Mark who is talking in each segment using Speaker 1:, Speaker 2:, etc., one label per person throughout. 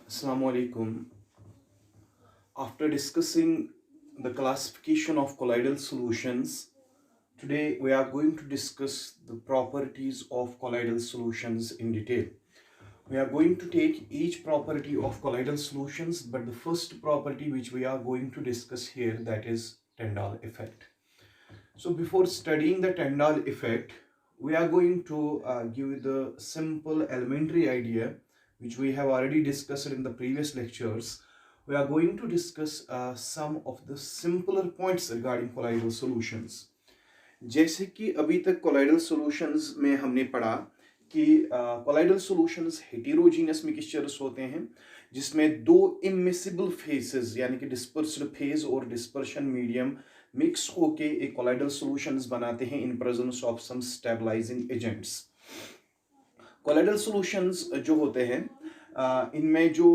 Speaker 1: Assalamu alaikum. After discussing the classification of colloidal solutions, today we are going to discuss the properties of colloidal solutions in detail. We are going to take each property of colloidal solutions, but the first property which we are going to discuss here, that is Tyndall effect. So before studying the Tyndall effect, we are going to give the simple elementary idea which we have already discussed in the previous lectures. We are going to discuss some of the simpler points regarding colloidal solutions. जैसे कि अभी तक colloidal solutions में हमने पढ़ा कि colloidal solutions heterogeneous mixtures होते हैं जिसमें दो immiscible phases यानी कि dispersed phase और dispersion medium मिक्स होके एक colloidal solutions बनाते हैं in presence of some stabilizing agents. colloidal solutions जो होते हैं इनमें जो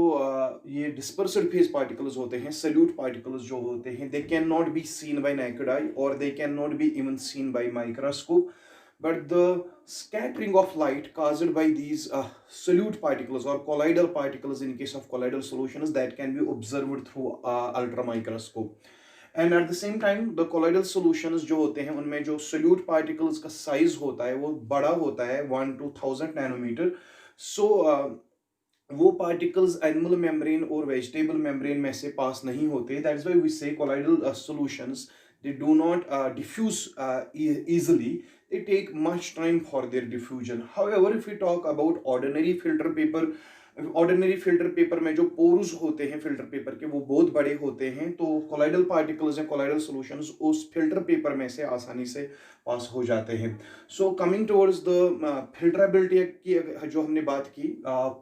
Speaker 1: ये dispersed phase particles होते हैं, solute particles जो होते हैं, they cannot be seen by naked eye or they cannot be even seen by microscope, but the scattering of light caused by these solute particles or colloidal particles in case of colloidal solutions that can be observed through ultra microscope. And at the same time the colloidal solutions जो होते हैं उनमें जो solute particles का size होता है वो बड़ा होता है 1 to 1000 नैनोमीटर. सो वो पार्टिकल्स एनिमल मेम्ब्रेन और वेजिटेबल मेम्ब्रेन में से पास नहीं होते. दैट इज व्हाई वी से colloidal solutions they do not diffuse easily. They take much time for their diffusion. However, if we talk about ordinary filter paper में जो pores होते हैं फिल्टर पेपर के वो बहुत बड़े होते हैं, तो कोलाइडल पार्टिकल्स या कोलाइडल सॉल्यूशंस उस फिल्टर पेपर में से आसानी से पास हो जाते हैं. सो कमिंग टुवर्ड्स द फिल्टरेबिलिटी की जो हमने बात की,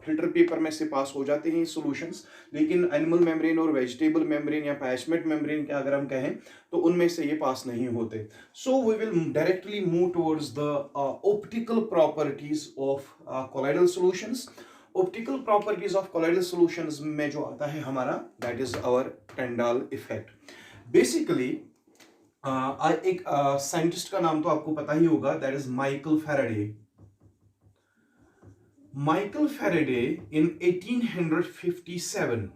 Speaker 1: फिल्टर पेपर में से पास हो जाते हैं सॉल्यूशंस, लेकिन एनिमल मेम्ब्रेन और वेजिटेबल मेम्ब्रेन या पैचमेट मेम्ब्रेन के अगर हम कहें तो उनमें से ये पास नहीं होते. So we will directly move towards the optical properties of colloidal solutions. Optical properties of colloidal solutions में जो आता है हमारा, that is our Tyndall effect. Basically एक साइंटिस्ट का नाम तो आपको पता ही होगा, that is Michael Faraday. Michael Faraday in 1857,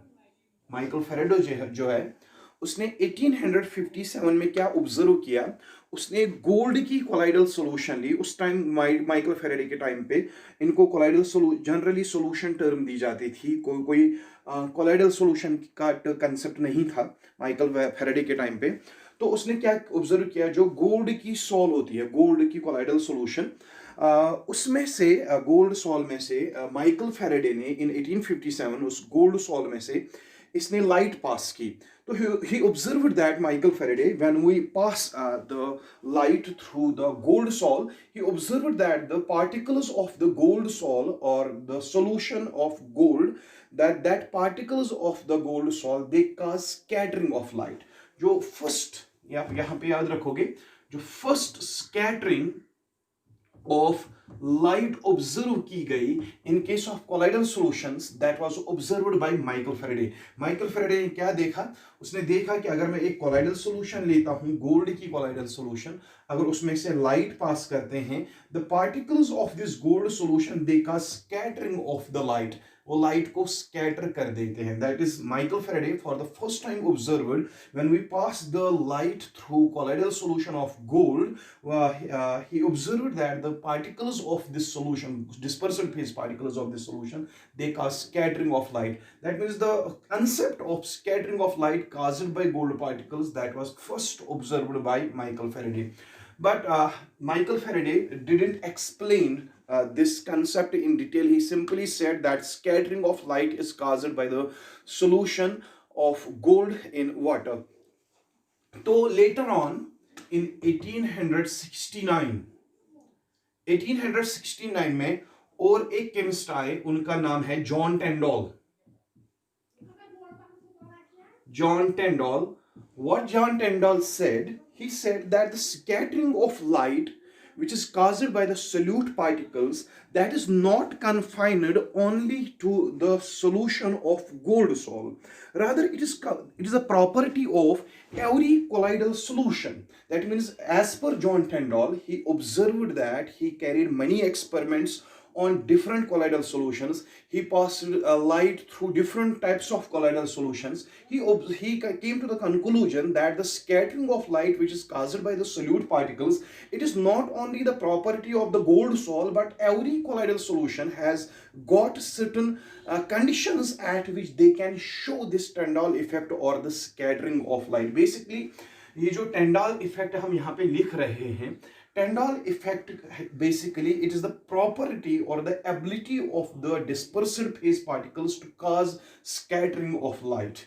Speaker 1: Michael Faraday जो है उसने 1857 में क्या ऑब्जर्व किया, उसने गोल्ड की कोलाइडल सॉल्यूशन ली. उस टाइम माइकल फैराडे के टाइम पे इनको कोलाइडल जनरली सॉल्यूशन टर्म दी जाती थी. कोई कोलाइडल सॉल्यूशन का कंसेप्ट नहीं था माइकल फैराडे के टाइम पे. तो उसने क्या ऑब्जर्व किया, जो गोल्ड की सॉल होती है, गोल्ड की कोलाइडल सॉल्यूशन, उसमें से गोल्ड सॉल में से माइकल फैराडे ने इन 1857 उस गोल्ड सॉल में से इसने लाइट पास की. तो he observed that Michael Faraday, when we pass the light through the gold sol, he observed that the particles of the gold sol or the solution of gold, that particles of the gold sol, they cause scattering of light. जो first यहाँ पे याद रखोगे, जो first scattering of light observe की गई in case of colloidal solutions, that was observed by Michael Faraday. Michael Faraday ने क्या देखा, उसने देखा कि अगर मैं एक colloidal solution लेता हूँ, गोल्ड की colloidal solution, अगर उसमें से लाइट पास करते हैं, the particles of this gold solution they cause scattering of the light, वो लाइट को स्कैटर कर देते हैं. That is Michael Faraday for the first time observed when we pass the light through colloidal solution of gold. He observed that the particles of this solution, dispersion phase particles of this solution, they cause scattering of light. That means the concept of scattering of light caused by gold particles, that was first observed by Michael Faraday. But Michael Faraday didn't explain this concept in detail. He simply said that scattering of light is caused by the solution of gold in water. So later on in 1869 में और एक chemist आए, उनका नाम है John टेंडॉल. What John Tyndall said, he said that the scattering of light which is caused by the solute particles, that is not confined only to the solution of gold sol. Rather, it is a property of every colloidal solution. That means, as per John Tyndall, he observed that he carried many experiments on different colloidal solutions. He passed light through different types of colloidal solutions. He came to the conclusion that the scattering of light which is caused by the solute particles, it is not only the property of the gold sol, but every colloidal solution has got certain conditions at which they can show this Tyndall effect or the scattering of light. Basically ये जो Tyndall effect हम यहाँ पे लिख रहे हैं, Tyndall effect basically it is the property or the ability of the dispersed phase particles to cause scattering of light.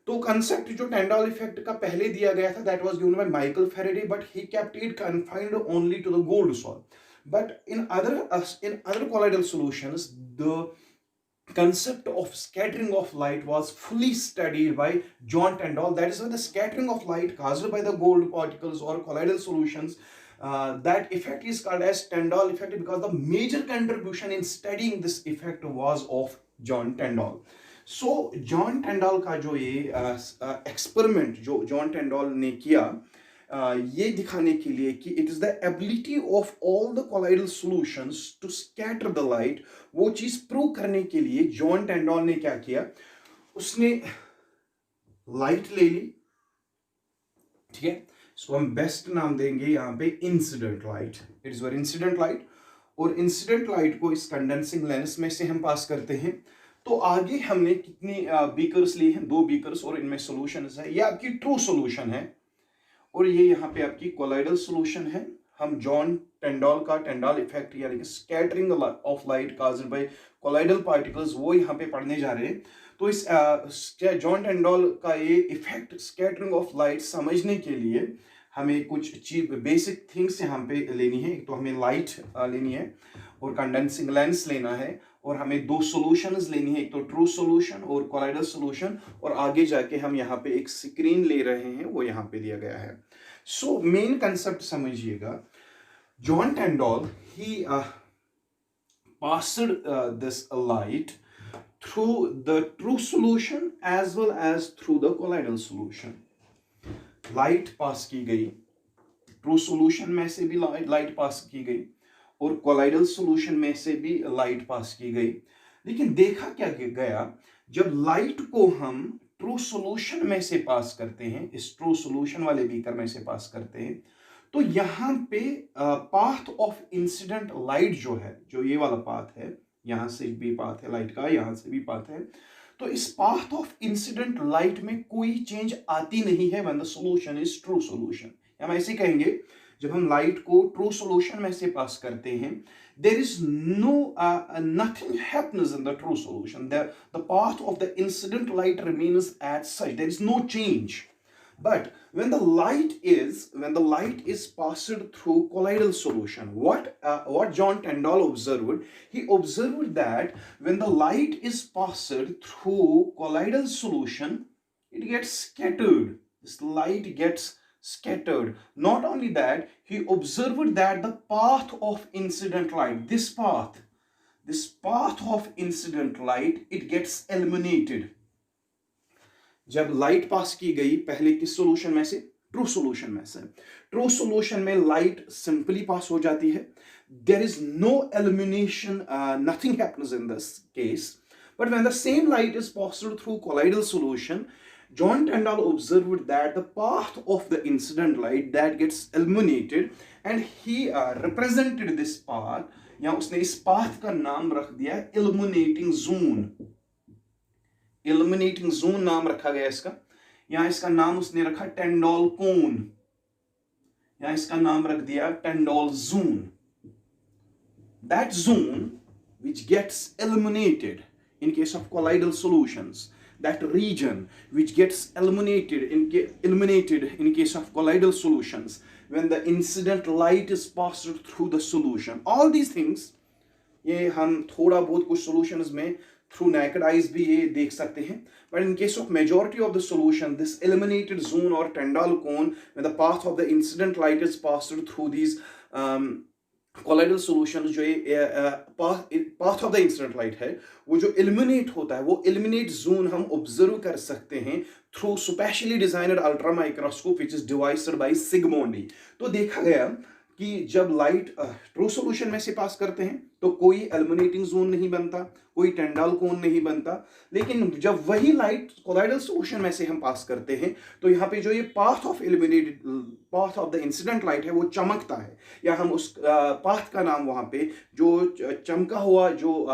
Speaker 1: तो concept जो Tyndall effect का पहले दिया गया था, that was given by Michael Faraday, but he kept it confined only to the gold sol. But in other colloidal solutions, the concept of scattering of light was fully studied by John Tyndall. That is why the scattering of light caused by the gold particles or colloidal solutions, that effect is called as Tyndall effect, because the major contribution in studying this effect was of John Tyndall. So John Tyndall का जो ये experiment जो John Tyndall ने किया, ये दिखाने के लिए कि it is the ability of all the colloidal solutions to scatter the light, वो चीज प्रूव करने के लिए जॉन टेंडॉल ने क्या किया, उसने लाइट ले ली, ठीक है, इसको हम बेस्ट नाम देंगे यहाँ पे incident light. It is incident light, और इंसिडेंट लाइट को इस कंडेंसिंग लेंस में से हम पास करते हैं. तो आगे हमने कितनी बीकर्स लिए हैं, 2 बीकर्स, और इनमें सॉल्यूशन है. ये आपकी ट्रू सॉल्यूशन है और ये यहाँ पे आपकी कोलाइडल सॉल्यूशन है. हम जॉन टेंडॉल का Tyndall इफेक्ट यानी कि scattering of light caused by colloidal particles वो यहाँ पे पढ़ने जा रहे हैं. तो इस जॉन टेंडॉल का ये इफेक्ट स्कैटरिंग ऑफ लाइट समझने के लिए हमें कुछ चीज बेसिक थिंग्स यहाँ पे लेनी है. एक तो हमें लाइट लेनी है और कंडेंसिंग लेंस लेना है, और हमें 2 सॉल्यूशंस लेनी है, एक तो ट्रू सॉल्यूशन और कोलाइडल सॉल्यूशन, और आगे जाके हम यहाँ पे एक स्क्रीन ले रहे हैं, वो यहाँ पे दिया गया है. सो मेन कंसेप्ट समझिएगा. John Tyndall he passed this light through the true solution as well as through the colloidal solution. Light pass की गई, ट्रू सॉल्यूशन में से भी लाइट पास की गई और कोलाइडल सॉल्यूशन में से भी लाइट पास की गई. लेकिन देखा क्या गया, जब लाइट को हम ट्रू सॉल्यूशन में से पास करते हैं, इस ट्रू सॉल्यूशन वाले बीकर में से पास करते हैं, तो यहाँ पे पाथ ऑफ इंसिडेंट लाइट जो है, जो ये वाला पाथ है, यहाँ से भी पाथ है लाइट का, यहाँ से भी पाथ है, तो इस पाथ ऑफ इंसिडेंट लाइट में कोई चेंज आती नहीं है when the solution is true solution. हम ऐसे कहेंगे, जब हम लाइट को ट्रू सॉल्यूशन में से पास करते हैं, there is no nothing happens in the true solution. The path of the incident light remains as such. There is no change. But when the light is passed through colloidal solution, what John Tyndall observed, he observed that when the light is passed through colloidal solution, it gets scattered. This light gets scattered. Not only that, he observed that the path of incident light, this path of incident light, it gets eliminated. जब light pass की गई पहले किस solution में से, true solution में से, true solution में लाइट सिंपली पास हो जाती है. There is no elimination, nothing happens in this case. But when the same light is passed through colloidal solution, John Tyndall observed that the path of the incident light that gets eliminated, and he represented this path, या उसने इस path का नाम रख दिया illuminating zone. Illuminating zone नाम रखा गया इसका. यहाँ इसका नाम उसने रखा Tyndall cone, यहाँ इसका नाम रख दिया Tyndall zone. That zone which gets eliminated in case of colloidal solutions, that region which gets eliminated in case of colloidal solutions, when the incident light is passed through the solution. All these things, ये हम थोड़ा बहुत कुछ solutions में through naked eyes भी ये देख सकते हैं, but in case of majority of the solution, this eliminated zone or Tyndall cone, when the path of the incident light is passed through these colloidal solution, जो path of the incident light है, वो जो eliminate होता है, वो eliminate zone हम observe कर सकते हैं through specially designed ultra microscope which is devised by Zsigmondy. तो देखा गया कि जब लाइट ट्रू सॉल्यूशन में से पास करते हैं तो कोई इल्यूमिनेटिंग जोन नहीं बनता, कोई टेंडल कोन नहीं बनता। लेकिन जब वही लाइट कोलाइडल सॉल्यूशन में से हम पास करते हैं तो यहाँ पे जो ये path of illuminated path of the incident light है वो चमकता है, या हम उस पाथ का नाम वहाँ पे जो चमका हुआ जो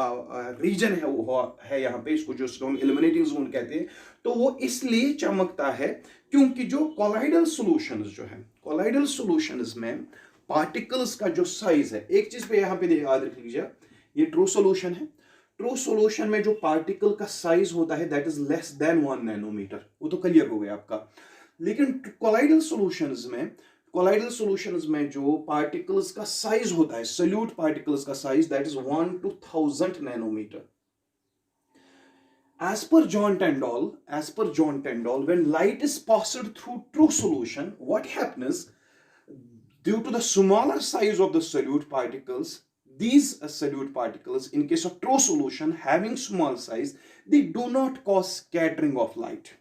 Speaker 1: रीजन है वो है यहाँ पे, इसको जो हम इल्यूमिनेटिंग जोन कहते हैं। तो वो इसलिए चमकता है क्योंकि जो कोलाइडल सॉल्यूशंस जो है, कोलाइडल सॉल्यूशंस में पार्टिकल्स का जो साइज है, एक चीज पे यहाँ पे याद रख लीजिए, ये ट्रू सॉल्यूशन है। ट्रू सॉल्यूशन में जो पार्टिकल का साइज होता है that is less than 1 nanometre, वो तो क्लियर हो गया आपका। लेकिन कोलाइडल सॉल्यूशंस में जो पार्टिकल्स का साइज होता है, सोल्यूट पार्टिकल्स का size that is 1 to 1000 nanometre. As per John Tyndall, when light is passed through true solution, what happens? Due to the smaller size of the solute particles, these solute particles, in case of true solution having small size, they do not cause scattering of light.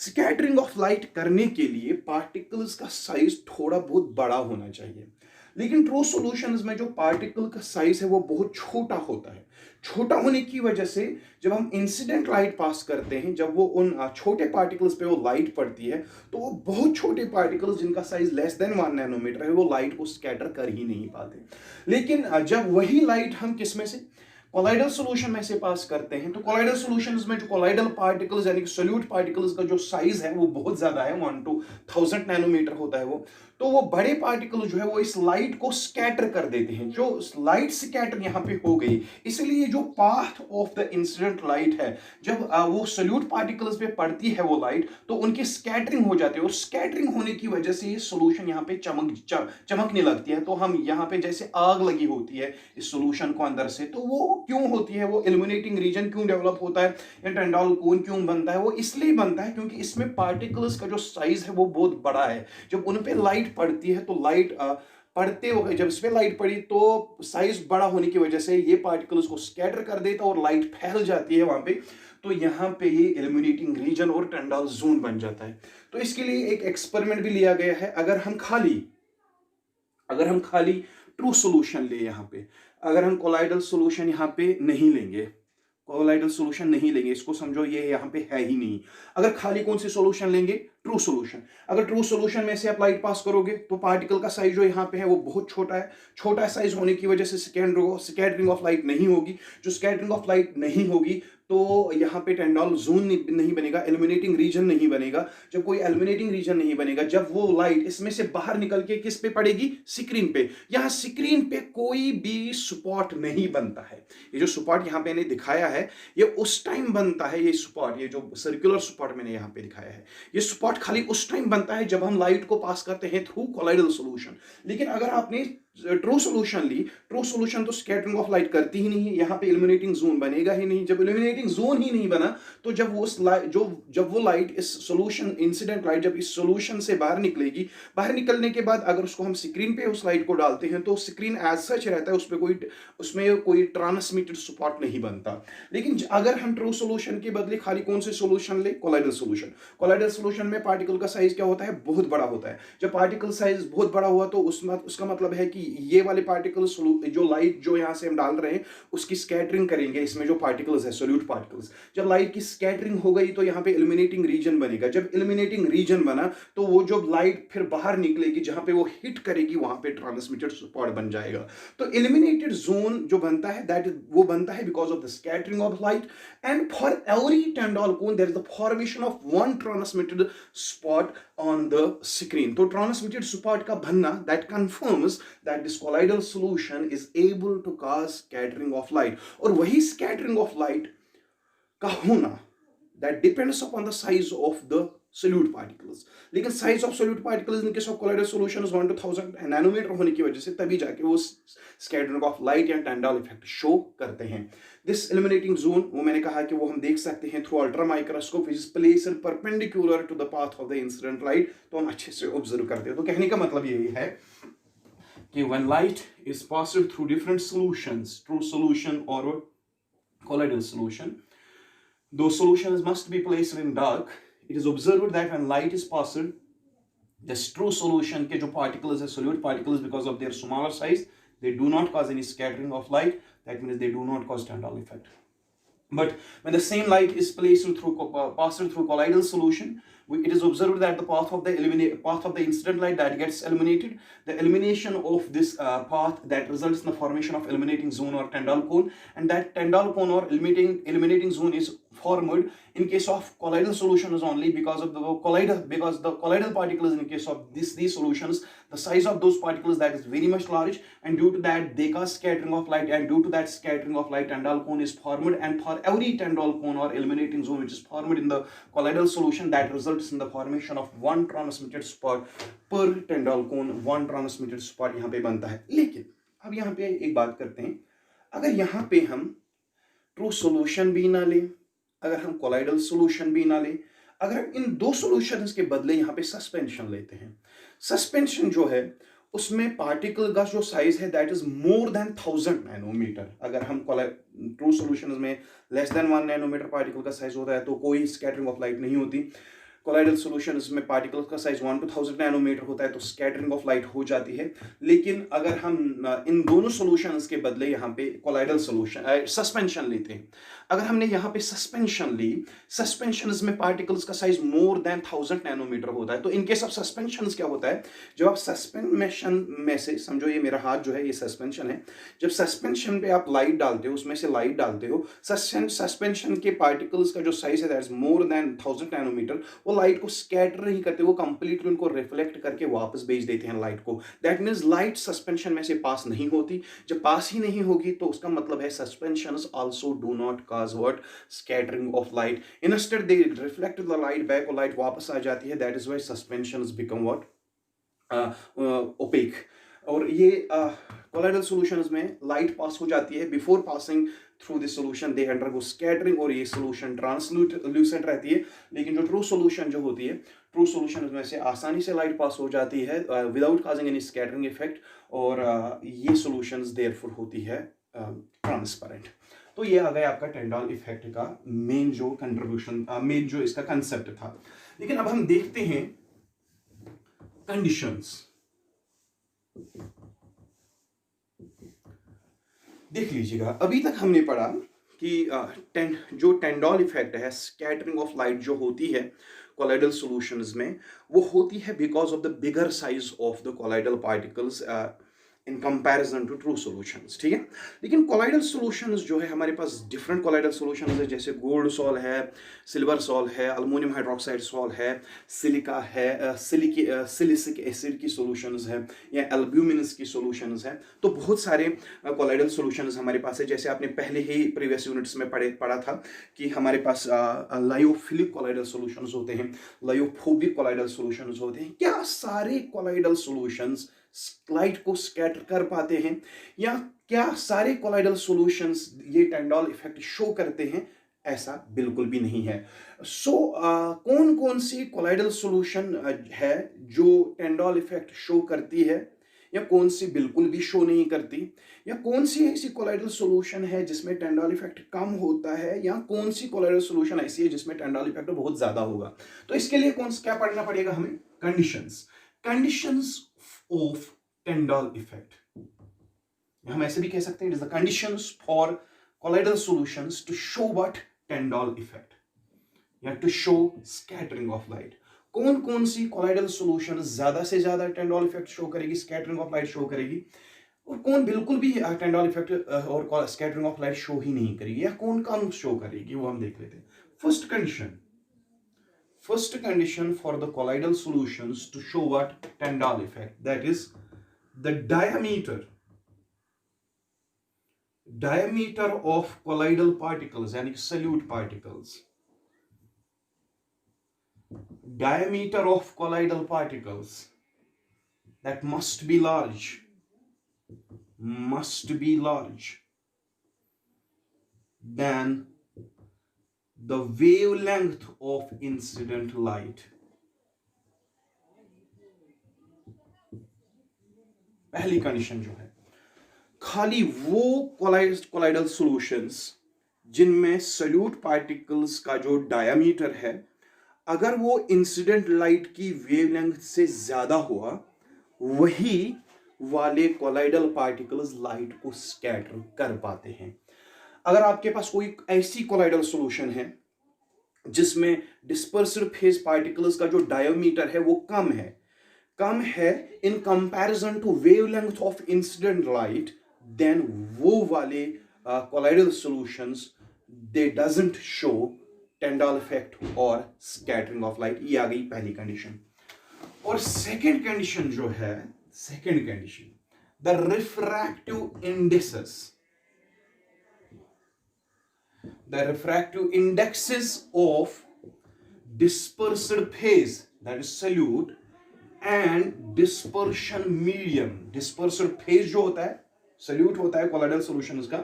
Speaker 1: Scattering of light करने के लिए particles का size थोड़ा बहुत बड़ा होना चाहिए। लेकिन ट्रू सॉल्यूशंस में जो पार्टिकल का साइज है वो बहुत छोटा होता है। छोटा होने की वजह से जब हम इंसिडेंट लाइट पास करते हैं, जब वो उन छोटे पार्टिकल्स पे वो लाइट पड़ती है, तो वो बहुत छोटे पार्टिकल्स जिनका साइज लेस देन 1 नैनोमीटर है वो लाइट को स्कैटर कर ही नहीं पाते। लेकिन जब वही लाइट हम किस में से, कोलाइडल सॉल्यूशन में से पास करते हैं, तो कोलाइडल सॉल्यूशंस में जो कोलाइडल पार्टिकल्स यानी कि सोल्यूट पार्टिकल्स का जो साइज है वो बहुत ज्यादा है, 1 to 1000 नैनोमीटर होता है वो। तो वो बड़े पार्टिकल जो है वो इस लाइट को स्कैटर कर देते हैं। जो लाइट स्कैटर यहाँ पे हो गई, इसलिए जो path of the incident light है, जब वो सोल्यूट पार्टिकल्स पे पड़ती है वो लाइट, तो उनकी स्कैटरिंग हो जाती है, और स्कैटरिंग होने की वजह से ये सोल्यूशन यहाँ पे चमकने लगती है। तो हम यहाँ पे जैसे आग लगी होती है इस सोल्यूशन को अंदर से, तो वो क्यों होती है, वो इल्यूमिनेटिंग रीजन क्यों डेवलप होता है, या टेंडल कोन क्यों बनता है, वो इसलिए बनता है क्योंकि इसमें पार्टिकल्स का जो साइज है वो बहुत बड़ा है। जब उन पे लाइट पड़ती है तो लाइट पड़ते हुए जब इस पे लाइट पड़ी तो साइज बड़ा होने की वजह से ये पार्टिकल्स को स्कैटर कर देता है और लाइट फैल जाती है वहां पे। तो यहाँ पे ये इल्यूमिनेटिंग रीजन और टेंडल जोन बन जाता है। तो इसके लिए एक एक्सपेरिमेंट भी लिया गया है। अगर हम खाली ट्रू सॉल्यूशन ले, यहाँ पे अगर हम कोलाइडल सॉल्यूशन यहाँ पे नहीं लेंगे, कोलाइडल सॉल्यूशन नहीं लेंगे, इसको समझो ये यहाँ पे है ही नहीं। अगर खाली कौन सी सॉल्यूशन लेंगे, ट्रू सॉल्यूशन। अगर ट्रू सॉल्यूशन में से आप लाइट पास करोगे तो पार्टिकल का साइज जो यहाँ पे है वो बहुत छोटा है। छोटा साइज होने की वजह से स्कैटरिंग ऑफ लाइट नहीं होगी। जो स्कैटरिंग ऑफ लाइट नहीं होगी तो यहाँ पे टेंडल जोन नहीं बनेगा, इल्यूमिनेटिंग रीजन नहीं बनेगा। जब कोई इल्यूमिनेटिंग रीजन नहीं बनेगा, जब वो लाइट इसमें से बाहर निकल के किस पे पड़ेगी, स्क्रीन पे। यहाँ स्क्रीन पे कोई भी स्पॉट नहीं बनता है। ये जो स्पॉट यहाँ पे मैंने दिखाया है ये उस टाइम बनता है, ये स्पॉट, ये जो सर्कुलर स्पॉट मैंने यहाँ पे दिखाया है, ये स्पॉट खाली उस टाइम बनता है जब हम लाइट को पास करते हैं थ्रू कोलाइडल सॉल्यूशन। लेकिन अगर आपने ट्रू सॉल्यूशन ली, ट्रू सॉल्यूशन तो स्कैटरिंग ऑफ लाइट करती ही नहीं है, यहाँ पे इल्यूमिनेटिंग जोन बनेगा ही नहीं। जब इल्यूमिनेटिंग जोन ही नहीं बना तो जब वो लाइट इस सॉल्यूशन, इंसिडेंट लाइट जब इस सॉल्यूशन से बाहर निकलेगी, बाहर निकलने के बाद अगर उसको हम स्क्रीन पे उस लाइट को डालते हैं तो स्क्रीन एज सच रहता है, उसमें कोई ट्रांसमिटेड स्पॉट नहीं बनता। लेकिन अगर हम ट्रू सॉल्यूशन के बदले खाली कौन से सॉल्यूशन ले, कोलाइडल सॉल्यूशन। कोलाइडल सॉल्यूशन में पार्टिकल का साइज क्या होता है, बहुत बड़ा होता है। जब पार्टिकल साइज बहुत बड़ा हुआ तो उसका मतलब है कि ये वाले पार्टिकल्स, जो लाइट जो यहां से हम डाल रहे हैं उसकी स्कैटरिंग करेंगे, इसमें जो पार्टिकल्स है सोल्यूट पार्टिकल्स। जब लाइट की स्कैटरिंग हो गई तो यहाँ पे इल्यूमिनेटिंग रीजन बनेगा। जब इल्यूमिनेटिंग रीजन बना तो वो जो लाइट फिर बाहर निकलेगी, जहां पे वो हिट करेगी वहां पे ट्रांसमिटेड स्पॉट बन जाएगा। तो इल्यूमिनेटेड जोन जो बनता है वो बनता है because of the scattering of light. And for every Tyndall cone there is the formation of one transmitted spot on the screen. तो ट्रांसमिटेड स्पॉट का बनना that confirms that this colloidal solution is able to cause scattering of light. और वही scattering of light का होना that depends upon the size of the solute particles। लेकिन size of solute particles in case of colloidal solution is 1 to 1000 nanometre होने की वजह से तभी जाके वो scattering of light या Tyndall effect शो करते हैं। This illuminating zone, वो मैंने कहा कि वो हम देख सकते हैं through ultra microscope which is placed perpendicular to the path of the incident light। तो हम अच्छे से ऑब्जर्व करते हैं। तो कहने का मतलब यही है कि when light is passed through different solutions, true solution or colloidal solution, those solutions must be placed in dark. It is observed that when light is passed This true solution के जो particles है solute particles because of their smaller size they do not cause any scattering of light. That means they do not cause Tyndall effect. But when the same light is passed through colloidal solution, it is observed that the path of the incident light that gets illuminated, the illumination of this path that results in the formation of illuminating zone or Tyndall cone, and that Tyndall cone or illuminating zone is formed in case of colloidal solutions only because of the colloidal particles in case of these solutions, the size of those particles that is very much large, and due to that they cause scattering of light, and due to that scattering of light Tyndall cone is formed, and for every Tyndall cone or illuminating zone which is formed in the colloidal solution, that results in the formation of one transmitted spot per Tyndall cone. one transmitted spot यहाँ पे बनता है. लेकिन अब यहाँ पे एक बात करते हैं, अगर यहाँ पे हम ट्रू सॉल्यूशन भी ना लें, अगर हम कोलाइडल सॉल्यूशन भी ना लें, अगर हम इन दो सॉल्यूशंस के बदले यहाँ पे सस्पेंशन लेते हैं, सस्पेंशन जो है उसमें पार्टिकल का जो साइज है that is more than 1000 nanometre. अगर हम ट्रू सॉल्यूशंस में लेस देन 1 नैनोमीटर पार्टिकल का साइज होता है तो कोई स्कैटरिंग ऑफ लाइट नहीं होती. कोलाइडल सॉल्यूशंस में पार्टिकल्स का साइज 1 to 1000 नैनोमीटर होता है तो स्कैटरिंग ऑफ लाइट हो जाती है. लेकिन अगर हम इन दोनों सॉल्यूशंस के बदले यहाँ पे कोलाइडल सॉल्यूशन सस्पेंशन लेते हैं, अगर हमने यहाँ पे सस्पेंशन ली, सस्पेंशंस में पार्टिकल्स का साइज मोर देन 1000 नैनोमीटर होता है. तो इन केस ऑफ सस्पेंशंस क्या होता है, जब आप सस्पेंशन में से, समझो ये मेरा हाथ जो है ये सस्पेंशन है, जब सस्पेंशन पे आप लाइट डालते हो, उसमें से लाइट डालते हो, सस्पेंशन के पार्टिकल्स का जो साइज है that is more than 1000 nanometre, वो लाइट को स्कैटर नहीं करते, वो कंप्लीटली उनको रिफ्लेक्ट करके वापस भेज देते हैं लाइट को. दैट मींस लाइट सस्पेंशन में से पास नहीं होती. जब पास ही नहीं होगी तो उसका मतलब है suspensions also do not cause what, scattering of light. Instead they reflect the light back, और लाइट वापस आ जाती है. That is why suspensions become what, opaque. और ये कोलाइडल सॉल्यूशंस में लाइट पास हो जाती है, before passing through this solution they undergo scattering, और ये सॉल्यूशन ट्रांसल्यूसेंट रहती है. लेकिन जो ट्रू सॉल्यूशन जो होती है, ट्रू सॉल्यूशन में से आसानी से लाइट पास हो जाती है without causing any scattering effect, और ये सॉल्यूशंस देयरफॉर होती है ट्रांसपेरेंट. तो ये आ गया आपका टिंडॉल इफेक्ट का मेन जो कंट्रीब्यूशन, मेन जो इसका कंसेप्ट था. लेकिन अब हम देखते हैं कंडीशंस. देख लीजिएगा, अभी तक हमने पढ़ा कि जो टिंडॉल इफेक्ट है, स्कैटरिंग ऑफ लाइट जो होती है कोलाइडल सॉल्यूशंस में, वो होती है because of the bigger size of the colloidal particles in comparison to true solutions. ठीक है. लेकिन कोलाइडल सॉल्यूशंस जो है, हमारे पास डिफरेंट कोलाइडल सॉल्यूशंस है, जैसे गोल्ड सॉल है, सिल्वर सॉल है, अल्युमिनियम हाइड्रोक्साइड सॉल है, सिलिका है, सिलिसिक एसिड की सॉल्यूशंस है, या एल्ब्यूमिनस की सॉल्यूशंस है. तो बहुत सारे कोलाइडल सॉल्यूशंस हमारे पास है. जैसे आपने पहले ही प्रीवियस यूनिट्स में पढ़ा था कि हमारे पास लायोफिलिक कोलाइडल सॉल्यूशंस होते हैं, लायोफोबिक कोलाइडल सॉल्यूशंस होते हैं. क्या सारे कोलाइडल सॉल्यूशंस लाइट को स्कैटर कर पाते हैं, या क्या सारे कोलाइडल सॉल्यूशंस ये टिंडॉल इफेक्ट शो करते हैं? ऐसा बिल्कुल भी नहीं है. कौन कौन सी कोलाइडल सॉल्यूशन है जो टिंडॉल इफेक्ट शो करती है, या कौन सी बिल्कुल भी शो नहीं करती, या कौन सी ऐसी कोलाइडल सॉल्यूशन है जिसमें टिंडॉल इफेक्ट कम होता है, या कौन सी कोलाइडल सॉल्यूशन ऐसी है जिसमें टिंडॉल इफेक्ट बहुत ज्यादा होगा? तो इसके लिए क्या पढ़ना पड़ेगा हमें? Conditions of Tyndall effect. हम ऐसे भी कह सकते हैं, it is the conditions for colloidal solutions to show what? Tyndall effect, या to show scattering of light. कौन कौन सी colloidal solution ज्यादा से ज्यादा Tyndall effect शो करेगी, scattering of light शो करेगी, और कौन बिल्कुल भी Tyndall effect और scattering of light शो ही नहीं करेगी, या कौन कम शो करेगी, वो हम देख लेते हैं. First condition for the colloidal solutions to show what? Tyndall effect. That is the diameter of colloidal particles, yani solute particles. Diameter of colloidal particles that must be large than the wavelength of incident light. पहली condition जो है, खाली वो colloidal solutions जिनमें solute particles का जो diameter है अगर वो इंसिडेंट लाइट की वेवलेंथ से ज्यादा हुआ, वही वाले कोलाइडल पार्टिकल्स लाइट को स्कैटर कर पाते हैं। अगर आपके पास कोई ऐसी कोलाइडल सॉल्यूशन है जिसमें डिस्पर्स्ड फेज पार्टिकल्स का जो डायोमीटर है वो कम है in comparison to wavelength of incident light, then वो वाले colloidal solutions they doesn't show Tyndall effect और स्कैटरिंग ऑफ लाइट। ये आ गई पहली कंडीशन। और सेकंड कंडीशन जो है, second condition, the refractive indexes, the refractive indexes of dispersed phase, that is solute, and dispersion medium. dispersed phase जो होता है solute होता है colloidal solutions का,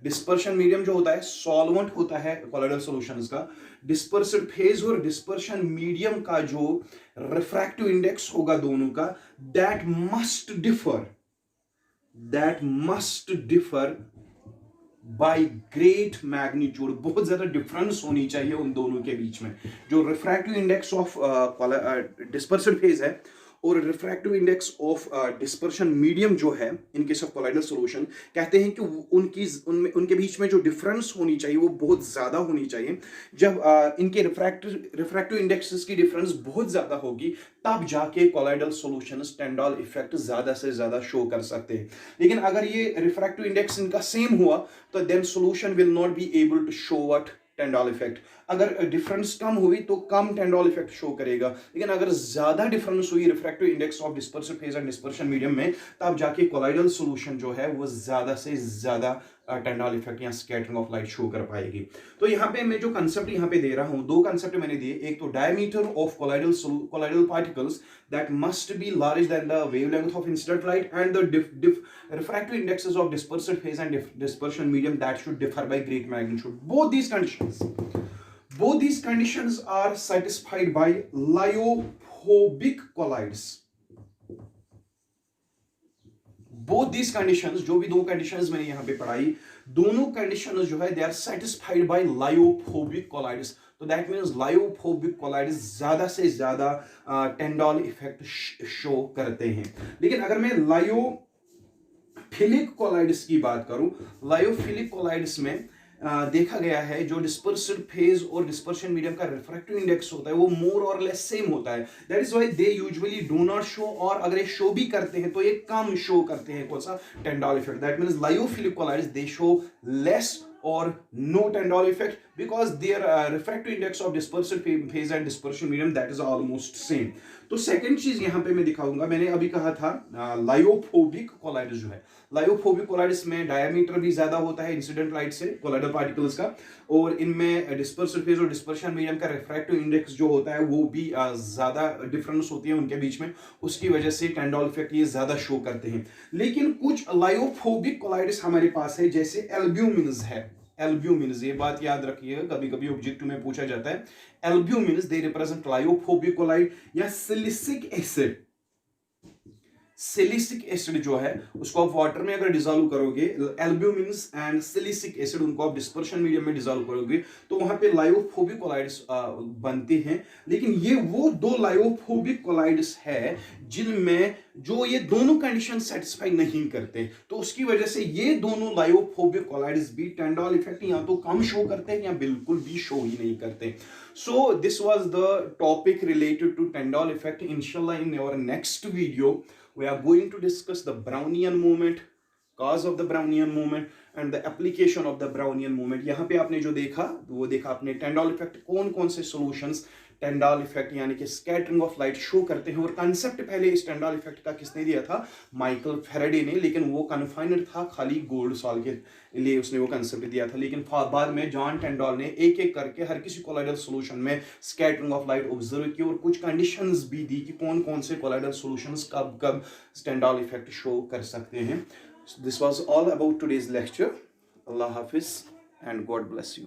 Speaker 1: dispersion medium जो होता है solvent होता है colloidal solutions का। dispersed phase और dispersion medium का जो refractive index होगा दोनों का, that must differ by great magnitude, बहुत ज्यादा डिफरेंस होनी चाहिए उन दोनों के बीच में। जो refractive index of dispersion phase है और refractive index of dispersion medium जो है in case of colloidal solution, कहते हैं कि उनके बीच में जो डिफरेंस होनी चाहिए वो बहुत ज्यादा होनी चाहिए। जब इनके रिफ्रैक्टिव इंडेक्सेस की डिफरेंस बहुत ज्यादा होगी तब जाके कोलाइडल सॉल्यूशंस टेंडल इफेक्ट ज्यादा से ज्यादा शो कर सकते हैं। लेकिन अगर ये रिफ्रैक्टिव इंडेक्स इनका सेम हुआ तो then solution will not be able to show what Tyndall effect. अगर डिफरेंस कम हुई तो कम टेंडल इफेक्ट शो करेगा, लेकिन अगर ज्यादा डिफरेंस हुई refractive index of dispersive phase and dispersion medium में, तब जाके कोलाइडल सॉल्यूशन जो है वो ज्यादा से ज्यादा टेंडल इफेक्ट या स्कैटरिंग ऑफ लाइट शो कर पाएगी। तो यहाँ पे मैं जो कंसेप्ट यहाँ पे दे रहा हूँ, दो कंसेप्ट मैंने दिए। एक तो diameter of colloidal particles that must be large than the wavelength of incident light, and the refractive indexes of dispersed phase and dispersion medium that should differ by great magnitude. Both these conditions are satisfied by lyophobic colloids. Both these conditions, जो भी दो conditions मैंने यहाँ पे पढ़ाई, दोनों conditions जो है they are satisfied by lyophobic colloids. तो that means lyophobic colloids ज्यादा से ज्यादा टेंडल इफेक्ट शो करते हैं। लेकिन अगर मैं लायोफिलिक कोलाइड्स की बात करूं, लायोफिलिक कोलाइड्स में देखा गया है जो डिस्पर्सिव फेज और डिस्पर्शन मीडियम का रिफ्रैक्टिव इंडेक्स होता है वो मोर और लेस सेम होता है। That is why they usually do not show, और अगर ये शो भी करते हैं तो ये कम शो करते हैं कौन सा Tyndall effect. That means lyophilic colloids they show less or no Tyndall effect because their refractive index of dispersive phase and dispersion medium that is almost same. तो सेकंड चीज यहाँ पे मैं दिखाऊंगा, मैंने अभी कहा था लायोफोबिक कोलाइड्स जो है, लायोफोबिक कोलाइड्स में डायमीटर भी ज्यादा होता है इंसिडेंट लाइट से कोलाइडल पार्टिकल्स का, और इनमें डिस्पर्सिव फेज और डिस्पर्शन मीडियम का रिफ्रैक्टिव इंडेक्स जो होता है वो भी ज्यादा डिफरेंस होती है उनके बीच में, उसकी वजह से टेंडल इफेक्ट ये ज्यादा शो करते हैं। लेकिन कुछ लायोफोबिक कोलाइड्स हमारे पास है, जैसे एल्ब्यूमिन्स है। एल्ब्यूमिन्स, ये बात याद रखिएगा, कभी कभी ऑब्जेक्टिव में पूछा जाता है। Albumins they represent lyophobic collide. या सिलिसिक एसिड, सिलिसिक एसिड जो है उसको आप वाटर में अगर डिसॉल्व करोगे, एल्ब्यूमिन्स एंड सिलिसिक एसिड उनको आप डिस्पर्शन मीडियम में डिसॉल्व करोगे तो वहां पे लायोफोबिक कोलाइड्स बनते हैं। लेकिन ये वो दो लायोफोबिक कोलाइड्स है जिनमें जो ये दोनों कंडीशन सेटिस्फाई नहीं करते, तो उसकी वजह से ये दोनों लायोफोबिक कोलाइड्स भी टेंडल इफेक्ट या तो कम शो करते हैं या बिल्कुल भी शो ही नहीं करते। So this was the topic related to Tyndall effect. इंशाल्लाह in our next video we are going to discuss the Brownian movement, cause of the Brownian movement and the application of the Brownian movement. यहाँ पे आपने जो देखा वो देखा आपने टेंडल effect कौन कौन से सॉल्यूशंस टेंडल इफेक्ट यानी कि स्कैटरिंग ऑफ लाइट शो करते हैं। और कंसेप्ट पहले इस टेंडल इफेक्ट का किसने दिया था? माइकल फैराडे ने, लेकिन वो कन्फाइंड था खाली गोल्ड सॉल के लिए, उसने वो कंसेप्ट दिया था। लेकिन बाद में जॉन टेंडल ने एक एक करके हर किसी कोलाइडल सॉल्यूशन में स्कैटरिंग ऑफ लाइट ऑब्जर्व की और कुछ कंडीशंस भी दी कि कौन कौन से कोलाइडल सॉल्यूशंस कब कब टेंडल इफेक्ट शो कर सकते हैं। This was all about today's lecture. Allah Hafiz and God bless you.